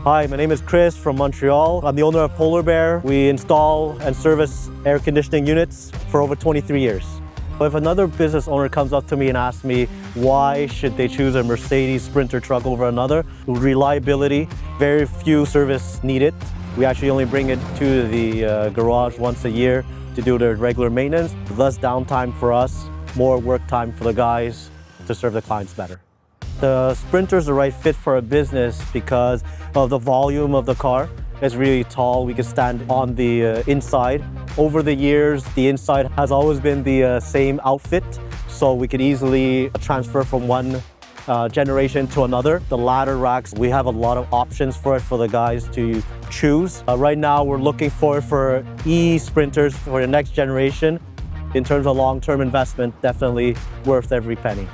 Hi, my name is Chris from Montreal. I'm the owner of PolarBear. We install and service air conditioning units for over 23 years. If another business owner comes up to me and asks me why should they choose a Mercedes Sprinter truck over another, reliability, very few service needed. We actually only bring it to the garage once a year to do the regular maintenance. Less downtime for us, more work time for the guys to serve the clients better. The Sprinter is the right fit for a business because of the volume of the car. It's really tall. We can stand on the inside. Over the years, the inside has always been the same outfit, so we could easily transfer from one generation to another. The ladder racks, we have a lot of options for it for the guys to choose. Right now, we're looking for e-Sprinters for the next generation. In terms of long-term investment, definitely worth every penny.